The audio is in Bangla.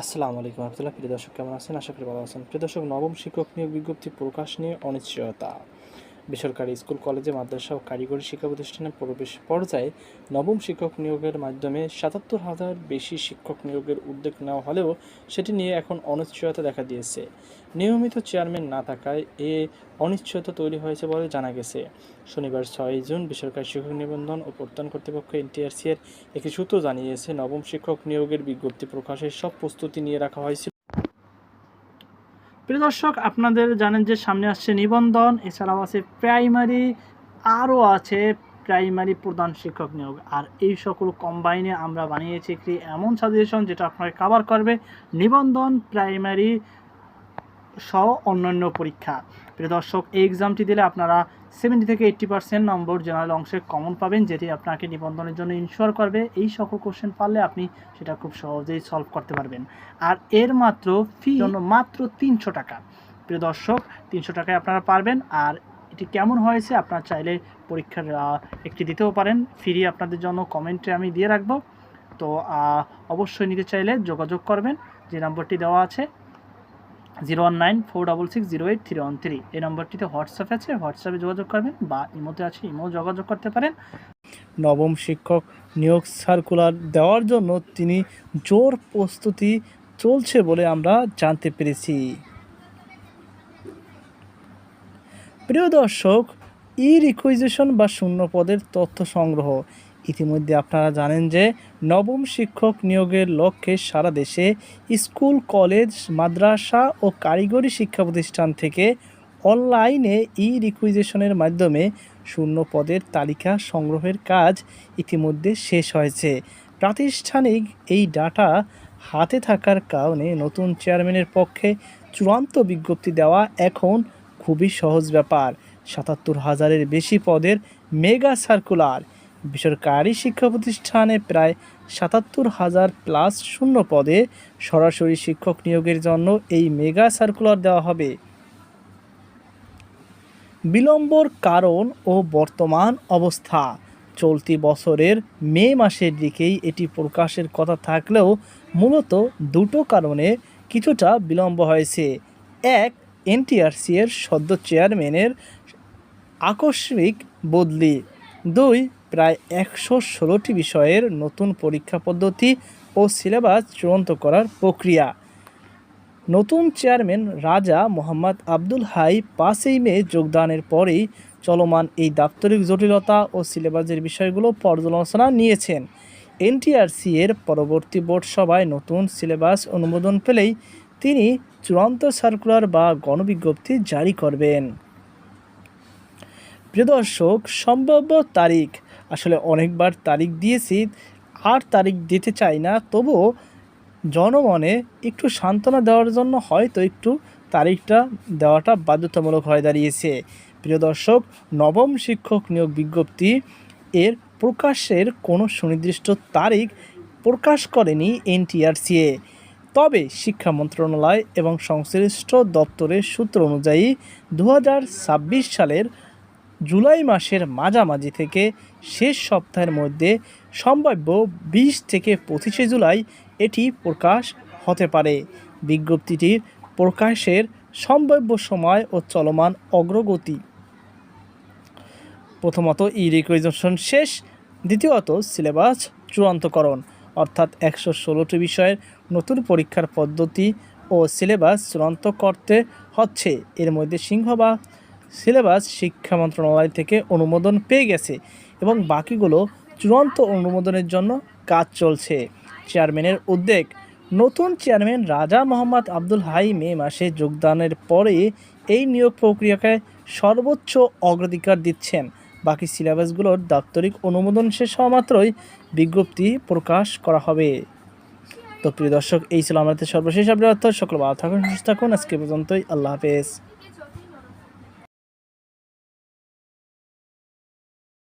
আসসালামু আলাইকুম রহমতুল্লাহ। প্রিয় দর্শক, কেমন আছেন? আশা করি ভালো আছেন। প্রিয় দর্শক, নবম শিক্ষক নিয়োগ বিজ্ঞপ্তি প্রকাশ নিয়ে অনিশ্চয়তা। বেসরকারি স্কুল, কলেজে, মাদ্রাসা ও কারিগরি শিক্ষা প্রতিষ্ঠানে প্রবেশ পর্যায়ে নবম শিক্ষক নিয়োগের মাধ্যমে ৭৭,০০০ বেশি শিক্ষক নিয়োগের উদ্যোগ নেওয়া হলেও সেটি নিয়ে এখন অনিশ্চয়তা দেখা দিয়েছে। নিয়মিত চেয়ারম্যান না থাকায় এ অনিশ্চয়তা তৈরি হয়েছে বলে জানা গেছে। শনিবার ৬ জুন বেসরকারি শিক্ষক নিবন্ধন ও প্রত্যয়ন কর্তৃপক্ষ NTRC এর একটি সূত্র জানিয়েছে, নবম শিক্ষক নিয়োগের বিজ্ঞপ্তি প্রকাশের সব প্রস্তুতি নিয়ে রাখা হয়েছিল। প্রিয় দর্শক, আপনাদের জানেন যে সামনে আসছে নিবন্ধন, এছাড়াও আছে প্রাইমারি, আরও আছে প্রাইমারি প্রধান শিক্ষক নিয়োগ। আর এই সকল কম্বাইনে আমরা বানিয়েছি একটি এমন সাজেশন যেটা আপনাকে কভার করবে নিবন্ধন, প্রাইমারি সহ অন্যান্য পরীক্ষা। প্রিয় দর্শক, এই এক্সামটি দিলে আপনারা 70 থেকে 80% নম্বর জেনারেল অংশে কমন পাবেন, যেটি আপনাকে নিবন্ধনের জন্য ইনশিওর করবে। এই সকল কোশ্চেন পারলে আপনি সেটা খুব সহজেই সলভ করতে পারবেন। আর এর মাত্র ফি জন্য মাত্র 300 টাকা। প্রিয় দর্শক, 300 টাকায় আপনারা পারবেন। আর এটি কেমন হয়েছে আপনারা চাইলে পরীক্ষার একটি দিতেও পারেন, ফ্রি আপনাদের জন্য কমেন্টে আমি দিয়ে রাখবো। তো অবশ্যই নিতে চাইলে যোগাযোগ করবেন, যে নম্বরটি দেওয়া আছে 01946608313। এই নম্বরটিতে হোয়াটসঅ্যাপ আছে, হোয়াটসঅ্যাপে যোগাযোগ করবেন, বা ইমোতে আছে, ইমোও যোগাযোগ করতে পারেন। নবম শিক্ষক নিয়োগ সার্কুলার দেওয়ার জন্য তিনি জোর প্রস্তুতি চলছে বলে আমরা জানতে পেরেছি। প্রিয় দর্শক, রিকুইজিশন বা শূন্য পদের তথ্য সংগ্রহ। ইতিমধ্যে আপনারা জানেন যে নবম শিক্ষক নিয়োগের লক্ষ্যে সারা দেশে স্কুল, কলেজ, মাদ্রাসা ও কারিগরি শিক্ষা প্রতিষ্ঠান থেকে অনলাইনে রিকুইজিশনের মাধ্যমে শূন্য পদের তালিকা সংগ্রহের কাজ ইতিমধ্যে শেষ হয়েছে। প্রাতিষ্ঠানিক এই ডাটা হাতে থাকার কারণে নতুন চেয়ারম্যানের পক্ষে চূড়ান্ত বিজ্ঞপ্তি দেওয়া এখন খুবই সহজ ব্যাপার। ৭৭,০০০-এর বেশি পদের মেগা সার্কুলার। বেসরকারি শিক্ষা প্রতিষ্ঠানে প্রায় ৭৭,০০০ প্লাস শূন্য পদে সরাসরি শিক্ষক নিয়োগের জন্য এই মেগা সার্কুলার দেওয়া হবে। বিলম্বর কারণ ও বর্তমান অবস্থা। চলতি বছরের মে মাসের দিকেই এটি প্রকাশের কথা থাকলেও মূলত দুটো কারণে কিছুটা বিলম্ব হয়েছে। এক, NTRC এর সদ্য চেয়ারম্যানের আকস্মিক বদলি। 2, প্রায় ১১৬টি বিষয়ের নতুন পরীক্ষা পদ্ধতি ও সিলেবাস চূড়ান্ত করার প্রক্রিয়া। নতুন চেয়ারম্যান রাজা মোহাম্মদ আব্দুল হাই 5 মে যোগদানের পরেই চলমান এই দাপ্তরিক জটিলতা ও সিলেবাসের বিষয়গুলো পর্যালোচনা নিয়েছেন। NTRC এর পরবর্তী বোর্ড সভায় নতুন সিলেবাস অনুমোদন পেলেই তিনি চূড়ান্ত সার্কুলার বা গণবিজ্ঞপ্তি জারি করবেন। প্রিয় দর্শক, সম্ভাব্য তারিখ, আসলে অনেকবার তারিখ দিয়েছি, আর তারিখ দিতে চাই না, তবুও জনমনে একটু সান্ত্বনা দেওয়ার জন্য হয়তো একটু তারিখটা দেওয়াটা বাধ্যতামূলক হয়ে দাঁড়িয়েছে। প্রিয় দর্শক, নবম শিক্ষক নিয়োগ বিজ্ঞপ্তি এর প্রকাশের কোনো সুনির্দিষ্ট তারিখ প্রকাশ করেনি NTRC। তবে শিক্ষা মন্ত্রণালয় এবং সংশ্লিষ্ট দপ্তরের সূত্র অনুযায়ী 2026 সালের জুলাই মাসের মাঝামাঝি থেকে শেষ সপ্তাহের মধ্যে সম্ভাব্য 20 থেকে 25 জুলাই এটি প্রকাশ হতে পারে। বিজ্ঞপ্তিটির প্রকাশের সম্ভাব্য সময় ও চলমান অগ্রগতি: প্রথমত, রিকুইজিশন শেষ। দ্বিতীয়ত, সিলেবাস চূড়ান্তকরণ, অর্থাৎ 116টি বিষয়ের নতুন পরীক্ষার পদ্ধতি ও সিলেবাস চূড়ান্ত করতে হচ্ছে। এর মধ্যে সিংহভাগ সিলেবাস শিক্ষা মন্ত্রণালয় থেকে অনুমোদন পেয়ে গেছে এবং বাকিগুলো চূড়ান্ত অনুমোদনের জন্য কাজ চলছে। চেয়ারম্যানের উদ্যোগ: নতুন চেয়ারম্যান রাজা মোহাম্মদ আব্দুল হাই মে মাসে যোগদানের পরে এই নিয়োগ প্রক্রিয়াকে সর্বোচ্চ অগ্রাধিকার দিচ্ছেন। বাকি সিলেবাসগুলোর দাপ্তরিক অনুমোদন শেষ হওয়া মাত্রই বিজ্ঞপ্তি প্রকাশ করা হবে। তো প্রিয় দর্শক, এই ছিল আমাদের সর্বশেষ আপডেট। সকল ভালো থাকুন, সুস্থ থাকুন। আজকে পর্যন্তই। আল্লাহ হাফেজ।